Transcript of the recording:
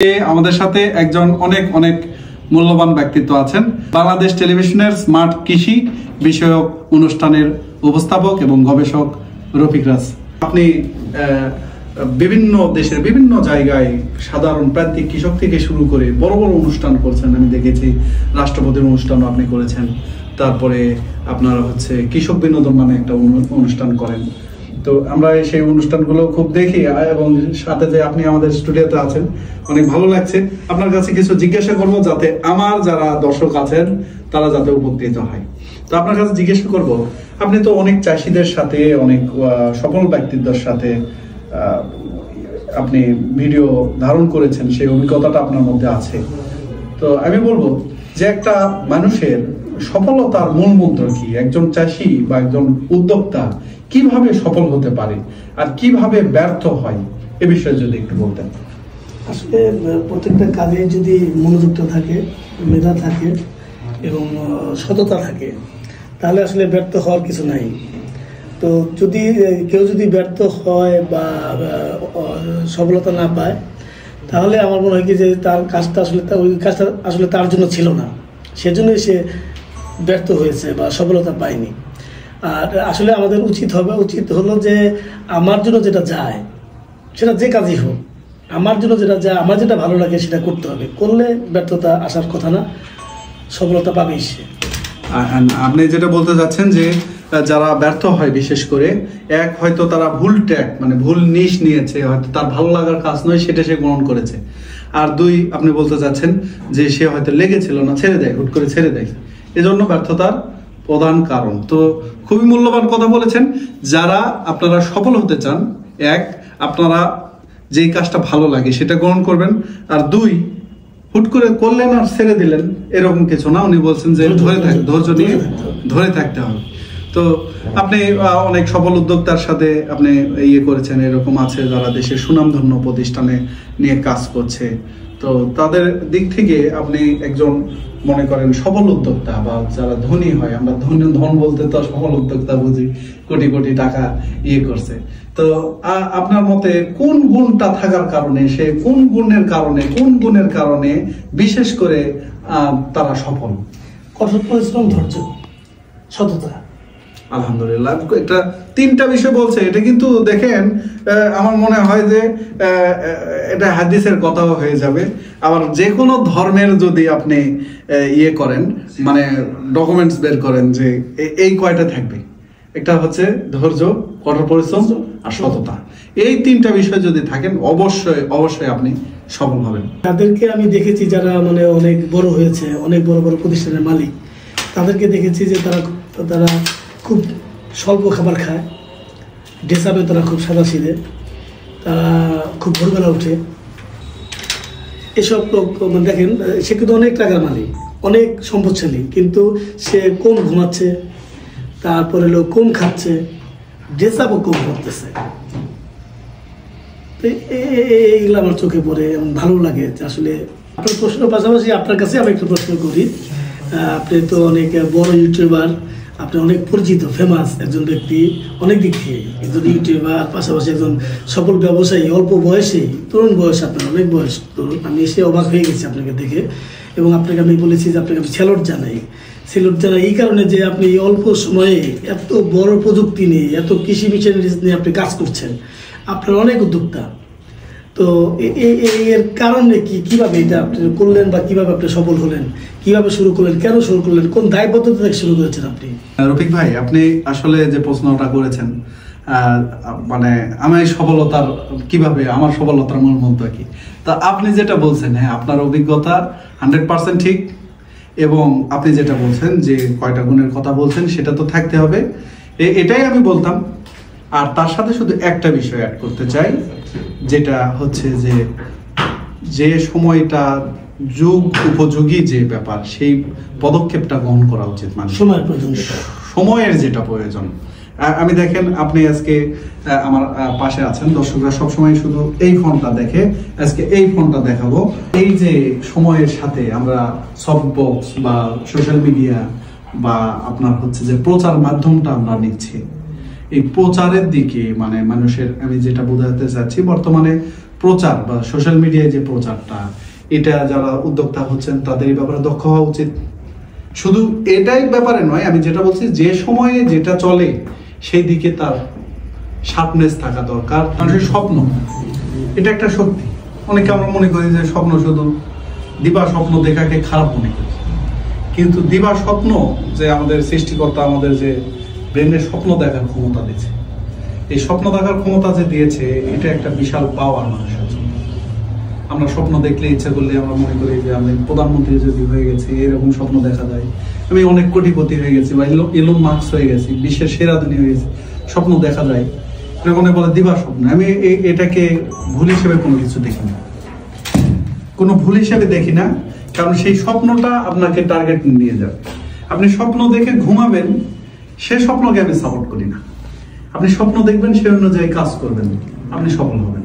আমাদের সাথে একজন অনেক অনেক মূল্যবান ব্যক্তিত্ব আছেন, বাংলাদেশ টেলিভিশনের স্মার্ট কৃষি বিষয়ক অনুষ্ঠানের উপস্থাপক এবং গবেষক রফিক রাজ। আপনি বিভিন্ন দেশের বিভিন্ন জায়গায় সাধারণ প্রান্তিক কৃষক থেকে শুরু করে বড় বড় অনুষ্ঠান করছেন, আমি দেখেছি রাষ্ট্রপতির অনুষ্ঠানও আপনি করেছেন। তারপরে আপনারা কৃষক বিনোদন নামে একটা অনুষ্ঠান করেন। তো আমরা সেই অনুষ্ঠানগুলো খুব দেখি এবং সাথে যে আপনি আমাদের স্টুডিওতে আছেন অনেক ভালো লাগছে। আপনার কাছে কিছু জিজ্ঞাসা করব যাতে আমার যারা দর্শক আছেন তারা যাতে উপকৃত হয়। তো আপনার কাছে জিজ্ঞাসা করব, আপনি তো অনেক চাষিদের সাথে অনেক সফল ব্যক্তিত্বের সাথে আপনি ভিডিও ধারণ করেছেন, সেই অভিজ্ঞতাটা আপনার মধ্যে আছে। তো আমি বলবো যে একটা মানুষের সফলতার মূল মন্ত্র কি, একজন চাষি বা একজন উদ্যোক্তা কিভাবে সফল হতে পারে আর কিভাবে ব্যর্থ হয়, এ বিষয়ে যদি একটু বলতেন। আসলে প্রত্যেকটা কাজে যদি মনোযোগটা থাকে, মেধা থাকে এবং সততা থাকে, তাহলে আসলে ব্যর্থ হওয়ার কিছু নাই। তো যদি কেউ যদি ব্যর্থ হয় বা সফলতা না পায়, তাহলে আমার মনে হয় কি যে তার কাজটা আসলে ওই কাজটা আসলে তার জন্য ছিল না, সেজন্যই সে ব্যর্থ হয়েছে বা সফলতা পায়নি। আর আসলে আমাদের উচিত হলো যে আমার জন্য যেটা যায়, সেটা যে কাজই হোক, আমার জন্য যেটা যায়, আমার যেটা ভালো লাগে সেটা করতে হবে। করলে ব্যর্থতা আসার কথা না, সফলতা পাবেই সে। আপনি যেটা বলতে যাচ্ছেন যে যারা ব্যর্থ হয় বিশেষ করে, এক হয়তো তারা ভুল ট্র্যাক মানে ভুল নিশ নিয়েছে, হয়তো তার ভালো লাগার কাজ নয় সেটা সে গ্রহণ করেছে। আর দুই, আপনি বলতে চাচ্ছেন যে সে হয়তো লেগেছিল না, ছেড়ে দেয়, হুট করে ছেড়ে দেয়, এজন্য ব্যর্থতার প্রধান কারণ। তো খুবই মূল্যবান কথা বলেছেন। যারা আপনারা সফল হতে চান, এক, আপনারা যেই কাজটা ভালো লাগে সেটা গ্রহণ করবেন। আর দুই, হুট করে করলেন আর ছেড়ে দিলেন এরকম কিছু না। উনি বলছেন যে ধৈর্য নিয়ে ধরে থাকতে হবে। তো আপনি অনেক সফল উদ্যোক্তার সাথে আপনি ইয়ে করেছেন, এরকম আছে যারা দেশের সুনামধন্য প্রতিষ্ঠানে নিয়ে কাজ করছে। তো তাদের দিক থেকে আপনি একজন মনে করেন সফল উদ্যোক্তা বা যারা ধনী হয়, আমরা ধন বলতে তো সফল উদ্যোক্তা বুঝি, কোটি কোটি টাকা ইয়ে করছে। তো আপনার মতে কোন গুণটা থাকার কারণে, সে কোন গুণের কারণে বিশেষ করে তারা সফল? কঠোর পরিশ্রম, ধৈর্য, সততা। আলহামদুলিল্লাহ, এটা তিনটা বিষয় বলছে। এটা কিন্তু দেখেন, আমার মনে হয় যে এটা হাদিসের কথাও হয়ে যাবে। আবার যে কোনো ধর্মের যদি আপনি ইয়ে করেন, মানে ডকুমেন্টস বের করেন যে এই কয়টা থাকবে, একটা হচ্ছে ধৈর্য, কঠোর পরিশ্রম আর সততা। এই তিনটা বিষয় যদি থাকেন, অবশ্যই আপনি সফল হবেন। তাদেরকে আমি দেখেছি যারা মানে অনেক বড় হয়েছে, অনেক বড় বড় প্রতিষ্ঠানের মালিক, তাদেরকে দেখেছি যে তারা খুব স্বল্প খাবার খায়, ড্রেসাপে তারা খুব সাদাসিধে, তারা খুব ভোরবেলা উঠে। এসব লোক মানে দেখেন, সে কিন্তু অনেক টাকার মালিক, অনেক সম্পদশালী, কিন্তু সে কম ঘুমাচ্ছে, তারপরে লোক কম খাচ্ছে, ড্রেসাপও কম করতেছে। তো এইগুলো আমার চোখে পড়ে, ভালো লাগে যে আসলে। আপনার প্রশ্নের পাশাপাশি আপনার কাছে আমি একটা প্রশ্ন করি। আপনি তো অনেক বড় ইউটিউবার, আপনি অনেক পরিচিত, ফেমাস একজন ব্যক্তি অনেক দিক থেকে, একজন ইউটিউবার, পাশাপাশি একজন সফল ব্যবসায়ী, অল্প বয়সে, তরুণ বয়স, আপনার অনেক বয়স তরুণ। আমি এসে অবাক হয়ে গেছি আপনাকে দেখে, এবং আপনাকে আমি বলেছি যে আপনাকে আমি স্যালুট জানাই এই কারণে যে আপনি অল্প সময়ে এত বড় প্রযুক্তি নিয়ে, এত কৃষি মিশনারিজ নিয়ে আপনি কাজ করছেন, আপনার অনেক উদ্যোক্তা। তো এর কারণে কিভাবে এটা আপনি করলেন বা কিভাবে আপনি সফল হলেন, কিভাবে শুরু করলেন, কেন শুরু করলেন, কোন দায়বদ্ধতা থেকে শুরু করেছেন আপনি? রফিক ভাই, আপনি আসলে যে প্রশ্নটা করেছেন, মানে আমার সফলতার মূল মন্ত্র কি, তা আপনি যেটা বলছেন, হ্যাঁ, আপনার অভিজ্ঞতা 100% ঠিক। এবং আপনি যেটা বলছেন যে কয়টা গুণের কথা বলছেন, সেটা তো থাকতে হবে, এটাই আমি বলতাম। আর তার সাথে শুধু একটা বিষয় অ্যাড করতে চাই, যেটা হচ্ছে যে সময়টা যুগ উপযোগী যে ব্যাপার, সেই পদক্ষেপটা গ্রহণ করা উচিত। মানে সময়ের যেটা প্রয়োজন। আমি দেখেন, আপনি আজকে আমার পাশে আছেন, দর্শকরা সবসময় শুধু এই ফোনটা দেখে, আজকে এই ফোনটা দেখাবো। এই যে সময়ের সাথে আমরা সফট বক্স বা সোশ্যাল মিডিয়া বা আপনার যে প্রচার মাধ্যমটা আমরা নিচ্ছি, এই প্রচারের দিকে মানে মানুষের, আমি যেটা বোঝাতে চাচ্ছি, বর্তমানে প্রচার বা সোশ্যাল মিডিয়ায় যে প্রচারটা, এটা যারা উদ্যোক্তা হচ্ছেন তাদের এই ব্যাপারে দক্ষ হওয়া উচিত। শুধু এটাই ব্যাপারে নয়, আমি যেটা বলছি যে সময়ে যেটা চলে সেই দিকে তার শার্পনেস থাকা দরকার। মানুষের স্বপ্ন এটা একটা সত্যি। অনেকে আমরা মনে করি যে স্বপ্ন শুধু দিবা স্বপ্ন দেখাকে খারাপ মনে করি, কিন্তু দিবা স্বপ্ন যে আমাদের সৃষ্টিকর্তা আমাদের যে ব্রেনের স্বপ্ন দেখার ক্ষমতা দিয়েছে, এই স্বপ্ন দেখার ক্ষমতা যে দিয়েছে এটা একটা বিশাল পাওয়ার মানুষের জন্য। আমরা স্বপ্ন দেখলে ইচ্ছা করলে আমরা মনে করি যে আমি প্রধানমন্ত্রী যদি হয়ে গেছি, এরকম স্বপ্ন দেখা যায়, আমি অনেক কোটিপতি হয়ে গেছি বা এলন মাস্ক হয়ে গেছি, বিশ্বের সেরা ধনী হয়ে গেছি, স্বপ্ন দেখা যায়। মনে বলে দিবা স্বপ্ন। আমি এটাকে ভুল হিসেবে কোনো কিছু দেখি না, কোনো ভুল হিসেবে দেখি না, কারণ সেই স্বপ্নটা আপনাকে টার্গেট নিয়ে যাবে। আপনি স্বপ্ন দেখে ঘুমাবেন, সে স্বপ্নকে আমি সাপোর্ট করি না। আপনি স্বপ্ন দেখবেন, সে অনুযায়ী কাজ করবেন, আপনি সফল হবেন।